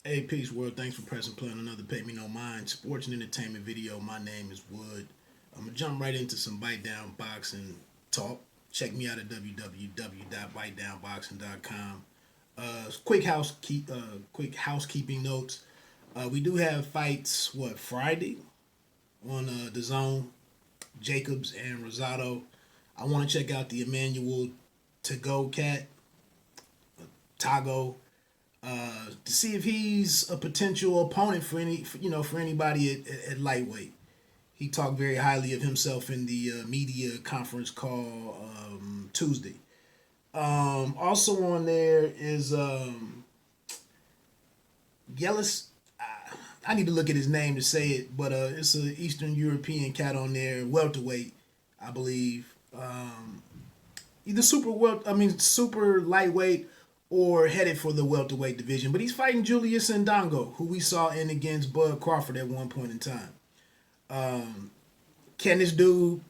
Hey, peace world. Thanks for pressing play on another Pay Me No Mind sports and entertainment video. My name is Wood. I'm going to jump right into some bite down boxing talk. Check me out at www.bitedownboxing.com. Quick housekeeping notes. We do have fights, Friday on the zone, Jacobs and Rosado. I want to check out the Emmanuel to go cat, Tago, to see if he's a potential opponent for anybody at lightweight. He talked very highly of himself in the media conference call Tuesday. Also on there is Yelis. I need to look at his name to say it, but it's an Eastern European cat on there, welterweight, I believe. Either super lightweight or headed for the welterweight division. But he's fighting Julius Ndongo, who we saw in against Bud Crawford at one point in time. Can this dude,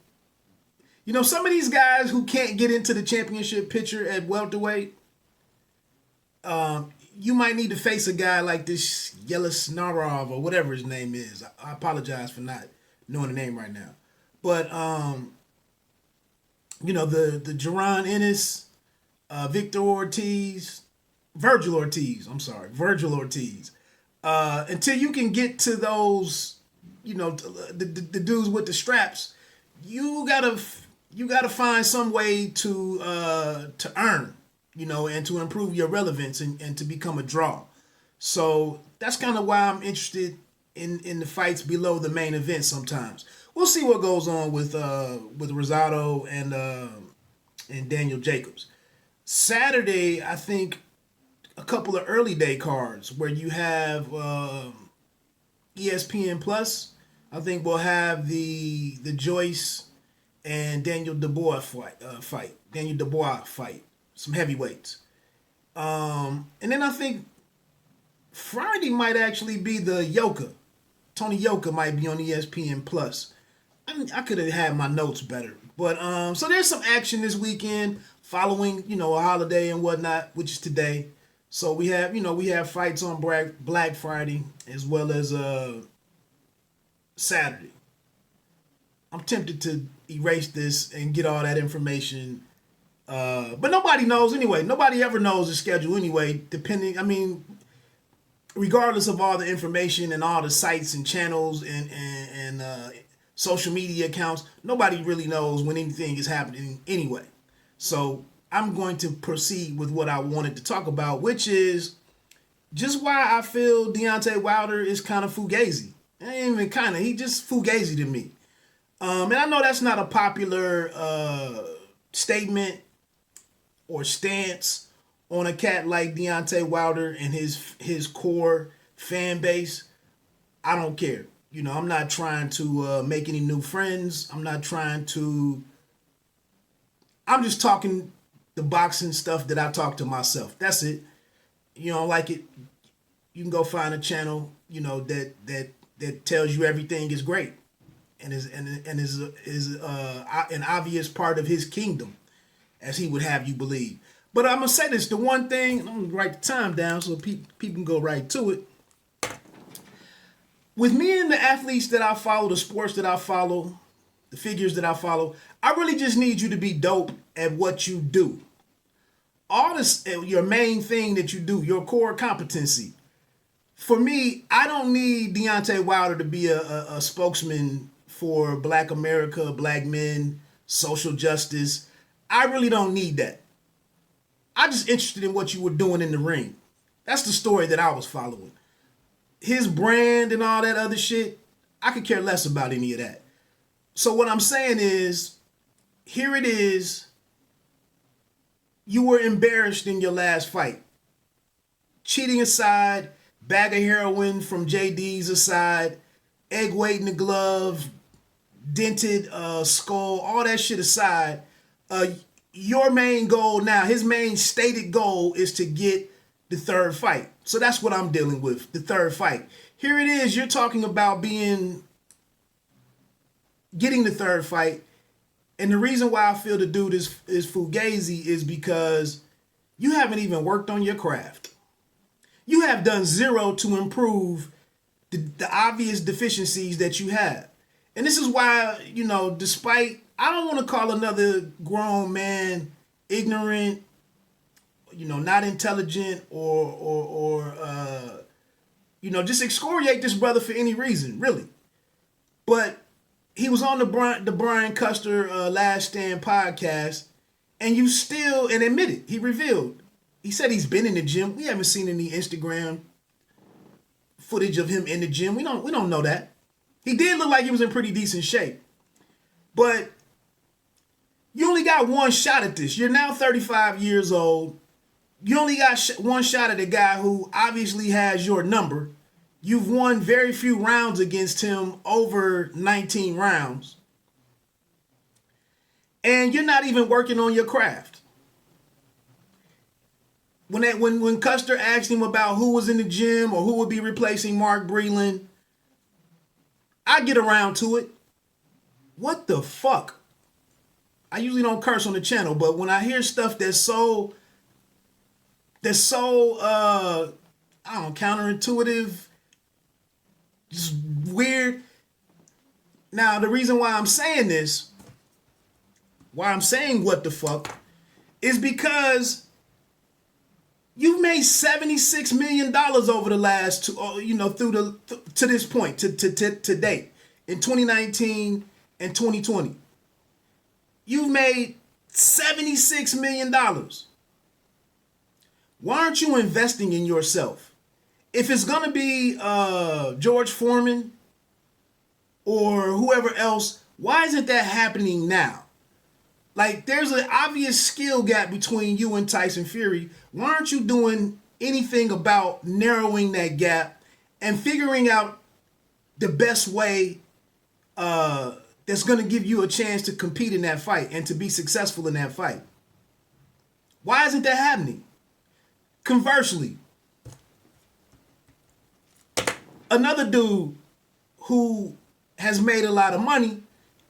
some of these guys who can't get into the championship picture at welterweight, you might need to face a guy like this Yelisnarov or whatever his name is. I apologize for not knowing the name right now. But the Jaron Ennis, Victor Ortiz, Virgil Ortiz. Until you can get to those, the dudes with the straps, you gotta find some way to earn, and to improve your relevance and to become a draw. So that's kind of why I'm interested in the fights below the main event. Sometimes we'll see what goes on with Rosado and Daniel Jacobs. Saturday, I think a couple of early day cards where you have ESPN Plus. I think we'll have the Joyce and Daniel Dubois fight. Daniel Dubois fight. Some heavyweights. And then I think Friday might actually be the Yoka. Tony Yoka might be on ESPN Plus. I could have had my notes better. But so there's some action this weekend following, a holiday and whatnot, which is today. So we have fights on Black Friday as well as Saturday. I'm tempted to erase this and get all that information. But nobody knows anyway. Nobody ever knows the schedule anyway, regardless of all the information and all the sites and channels and social media accounts, nobody really knows when anything is happening anyway. So I'm going to proceed with what I wanted to talk about, which is just why I feel Deontay Wilder is kind of fugazi. Ain't even kind of, he just fugazi to me. And I know that's not a popular statement or stance on a cat like Deontay Wilder and his core fan base. I don't care. I'm not trying to make any new friends. I'm just talking the boxing stuff that I talk to myself. That's it. You don't like it, you can go find a channel, that tells you everything is great and is an obvious part of his kingdom, as he would have you believe. But I'm gonna say this: the one thing, I'm gonna write the time down so people can go right to it. With me and the athletes that I follow, the sports that I follow, the figures that I follow, I really just need you to be dope at what you do. All this, your main thing that you do, your core competency. For me, I don't need Deontay Wilder to be a spokesman for Black America, Black men, social justice. I really don't need that. I'm just interested in what you were doing in the ring. That's the story that I was following. His brand and all that other shit, I could care less about any of that. So what I'm saying is, here it is. You were embarrassed in your last fight. Cheating aside, bag of heroin from JD's aside, egg weight in the glove, dented skull, all that shit aside, your main goal now, his main stated goal is to get the third fight. So that's what I'm dealing with, the third fight. Here it is, you're talking about getting the third fight. And the reason why I feel the dude is fugazi is because you haven't even worked on your craft. You have done zero to improve the obvious deficiencies that you have. And this is why, despite, I don't want to call another grown man ignorant, not intelligent, or just excoriate this brother for any reason, really. But he was on the Brian Custer Last Stand podcast, and admitted, he revealed, he said he's been in the gym. We haven't seen any Instagram footage of him in the gym. We don't know that. He did look like he was in pretty decent shape. But you only got one shot at this. You're now 35 years old. You only got one shot at a guy who obviously has your number. You've won very few rounds against him, over 19 rounds. And you're not even working on your craft. When Custer asked him about who was in the gym or who would be replacing Mark Breland, I get around to it. What the fuck? I usually don't curse on the channel, but when I hear stuff that's so counterintuitive, just weird. Now, the reason why I'm saying this, why I'm saying what the fuck, is because you've made $76 million over the last to this point, to date, in 2019 and 2020. You've made $76 million. Why aren't you investing in yourself? If it's going to be George Foreman or whoever else, why isn't that happening now? Like, there's an obvious skill gap between you and Tyson Fury. Why aren't you doing anything about narrowing that gap and figuring out the best way that's going to give you a chance to compete in that fight and to be successful in that fight? Why isn't that happening? Conversely, another dude who has made a lot of money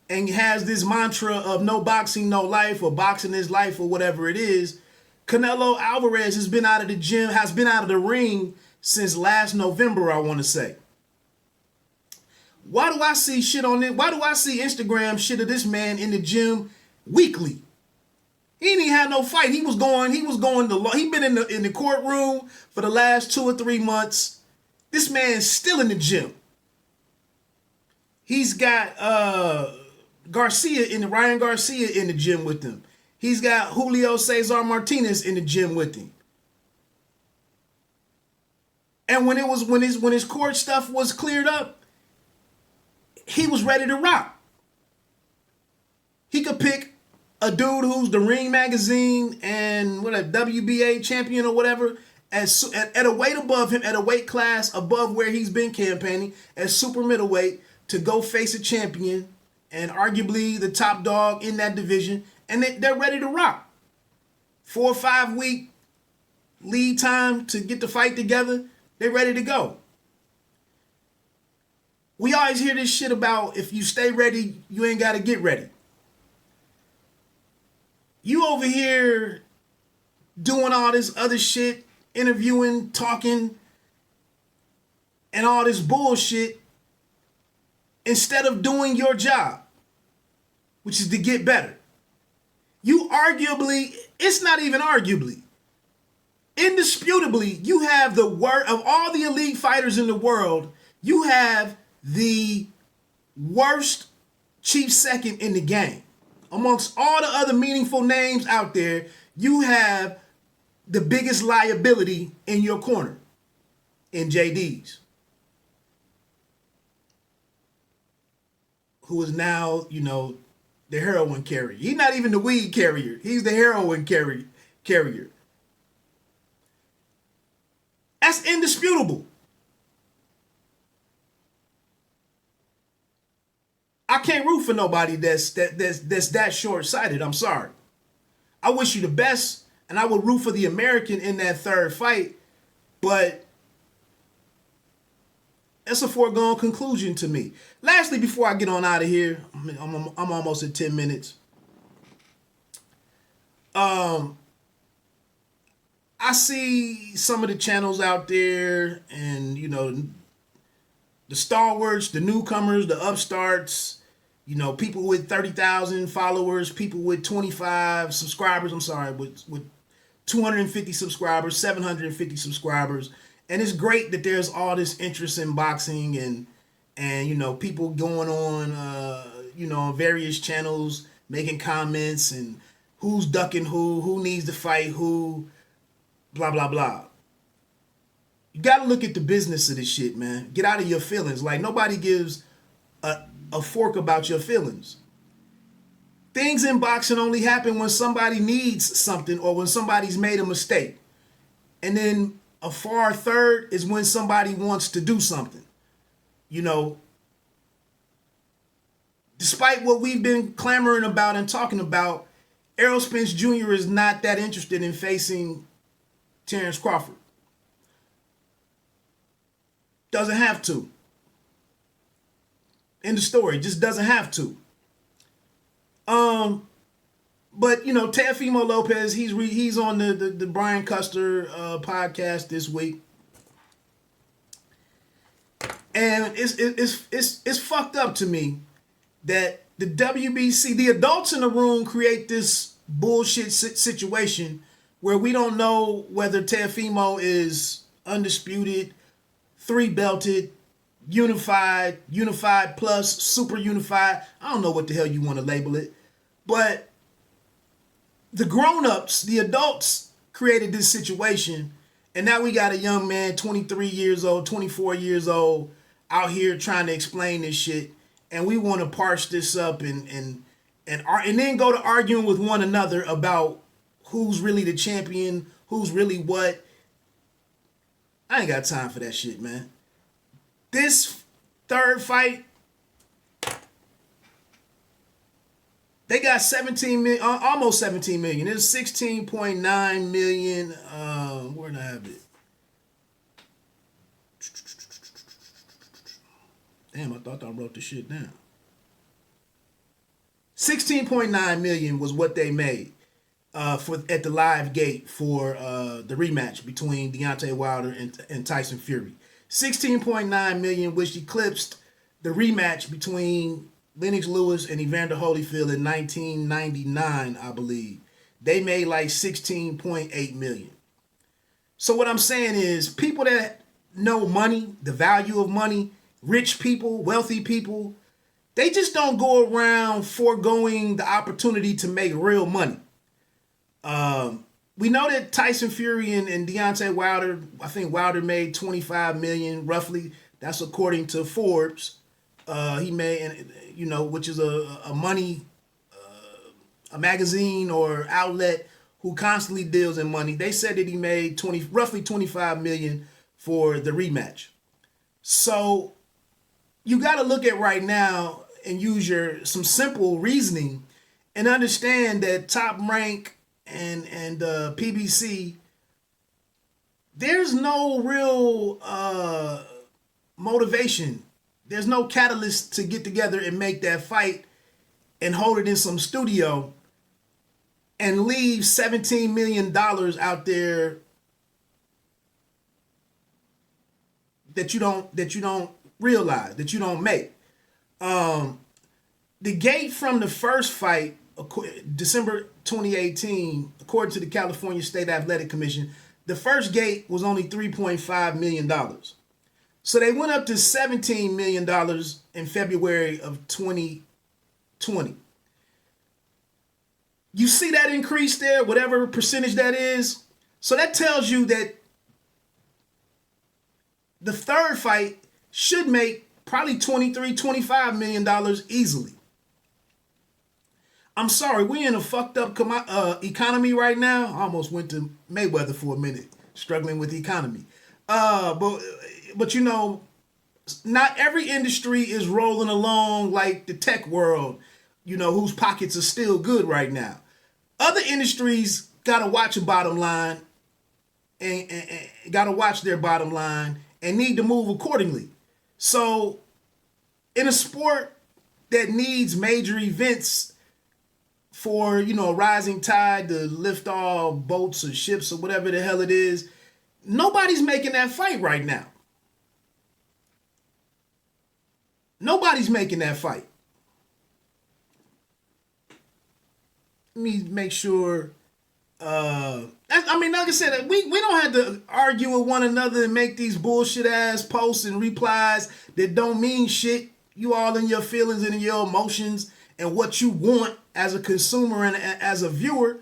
and has this mantra of no boxing, no life, or boxing is life, or whatever it is, Canelo Alvarez has been out of the gym, has been out of the ring since last November, I want to say. Why do I see shit on it? Why do I see Instagram shit of this man in the gym weekly? He ain't even had no fight. He was going to, he been in the courtroom for the last 2 or 3 months. This man's still in the gym. He's got Ryan Garcia in the gym with him. He's got Julio Cesar Martinez in the gym with him. And when his court stuff was cleared up, he was ready to rock. He could pick a dude who's the Ring Magazine and WBA champion or whatever at a weight above him, at a weight class above where he's been campaigning, at super middleweight, to go face a champion and arguably the top dog in that division, and they're ready to rock. 4 or 5 week lead time to get the fight together. They're ready to go. We always hear this shit about if you stay ready, you ain't got to get ready. You over here doing all this other shit, interviewing, talking, and all this bullshit, instead of doing your job, which is to get better. You arguably, it's not even arguably, indisputably, you have the worst of all the elite fighters in the world. You have the worst chief second in the game. Amongst all the other meaningful names out there, you have the biggest liability in your corner in JD's, who is now, the heroin carrier. He's not even the weed carrier. He's the heroin carrier. That's indisputable. I can't root for nobody that's that short-sighted. I'm sorry. I wish you the best, and I would root for the American in that third fight, but that's a foregone conclusion to me. Lastly, before I get on out of here, I'm almost at 10 minutes. I I see some of the channels out there, and the stalwarts, the newcomers, the upstarts, people with 30,000 followers, people with 25 subscribers. I'm sorry, with 250 subscribers, 750 subscribers, and it's great that there's all this interest in boxing, and people going on on various channels making comments and who's ducking who needs to fight who, blah blah blah. You gotta look at the business of this shit, man. Get out of your feelings. Like, nobody gives a fork about your feelings. Things in boxing only happen when somebody needs something or when somebody's made a mistake. And then a far third is when somebody wants to do something. Despite what we've been clamoring about and talking about, Errol Spence Jr. is not that interested in facing Terrence Crawford. Doesn't have to. End of story. Just doesn't have to. But Teofimo Lopez, he's on the Brian Custer podcast this week, and it's fucked up to me that the WBC, the adults in the room, create this bullshit situation where we don't know whether Teofimo is undisputed, 3-belted, unified plus, super unified. I don't know what the hell you want to label it. But the grown-ups, the adults, created this situation. And now we got a young man, 23 years old, 24 years old, out here trying to explain this shit. And we want to parse this up and then go to arguing with one another about who's really the champion, who's really what. I ain't got time for that shit, man. This third fight, they got 17 million, almost 17 million. It's 16.9 million. Where did I have it? Damn, I thought I wrote the shit down. 16.9 million was what they made at the live gate for the rematch between Deontay Wilder and Tyson Fury. 16.9 million, which eclipsed the rematch between Lennox Lewis and Evander Holyfield in 1999, I believe. They made like 16.8 million. So what I'm saying is, people that know money, the value of money, rich people, wealthy people, they just don't go around foregoing the opportunity to make real money. We know that Tyson Fury and Deontay Wilder, I think Wilder made 25 million roughly. That's according to Forbes. He made, which is a money, a magazine or outlet who constantly deals in money. They said that he made roughly 25 million for the rematch. So you got to look at right now and use some simple reasoning and understand that Top Rank and PBC, there's no real motivation. There's no catalyst to get together and make that fight and hold it in some studio and leave $17 million out there that you don't realize, that you don't make. The gate from the first fight, December 2018, according to the California State Athletic Commission, the first gate was only $3.5 million. So they went up to $17 million in February of 2020. You see that increase there, whatever percentage that is? So that tells you that the third fight should make probably $23-25 million easily. I'm sorry, we in a fucked up economy right now. I almost went to Mayweather for a minute, struggling with the economy. But not every industry is rolling along like the tech world, whose pockets are still good right now. Other industries gotta watch a bottom line and gotta watch their bottom line and need to move accordingly. So in a sport that needs major events for, you know, a rising tide to lift all boats or ships or whatever the hell it is. Nobody's making that fight right now. Nobody's making that fight. Let me make sure. I mean, like I said, we don't have to argue with one another and make these bullshit ass posts and replies that don't mean shit. You all in your feelings and in your emotions and what you want as a consumer and as a viewer.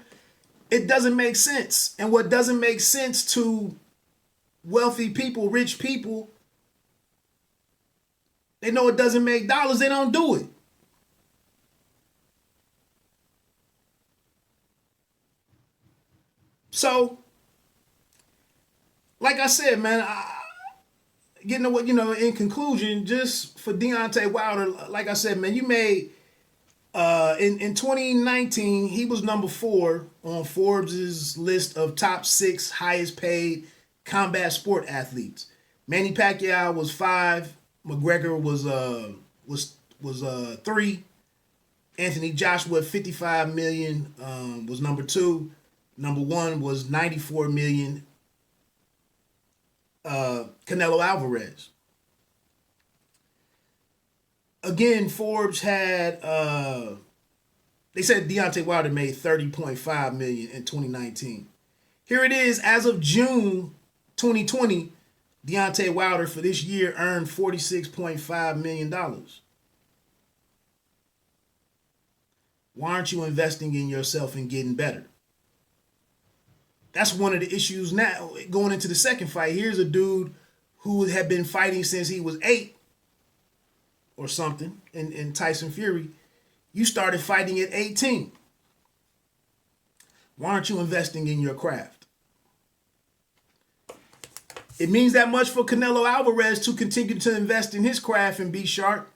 It doesn't make sense. And what doesn't make sense to wealthy people, rich people, they know it doesn't make dollars, they don't do it. So, like I said, man, getting to what, you know, in conclusion, just for Deontay Wilder, like I said, man, you made in 2019, he was number 4 on Forbes's list of top 6 highest paid combat sport athletes. Manny Pacquiao was 5. McGregor was 3. Anthony Joshua at 55 million was number 2. Number 1 was 94 million. Canelo Alvarez. Again, Forbes had they said Deontay Wilder made 30.5 million in 2019. Here it is, as of June 2020, Deontay Wilder for this year earned $46.5 million. Why aren't you investing in yourself and getting better? That's one of the issues now going into the second fight. Here's a dude who had been fighting since he was 8 or something in Tyson Fury. You started fighting at 18. Why aren't you investing in your craft? It means that much for Canelo Alvarez to continue to invest in his craft and be sharp.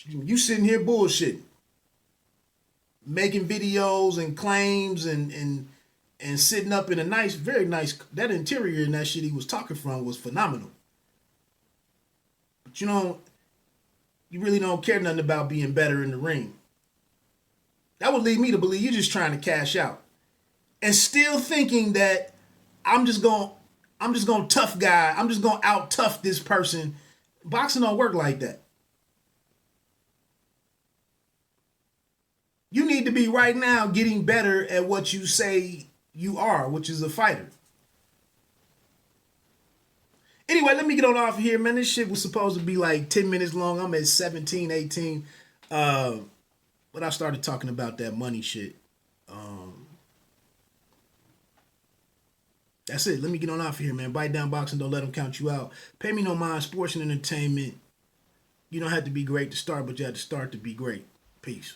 You sitting here bullshitting, making videos and claims and sitting up in a nice, very nice, that interior and that shit he was talking from was phenomenal. But you know, you really don't care nothing about being better in the ring. That would lead me to believe you're just trying to cash out. And still thinking that I'm just going tough guy, I'm just going to out tough this person. Boxing don't work like that. You need to be right now getting better at what you say you are, which is a fighter. Anyway, let me get on off here, man. This shit was supposed to be like 10 minutes long. I'm at 17, 18. But I started talking about that money shit. That's it. Let me get on off here, man. Bite down boxing. Don't let them count you out. Pay me no mind. Sports and entertainment. You don't have to be great to start, but you have to start to be great. Peace.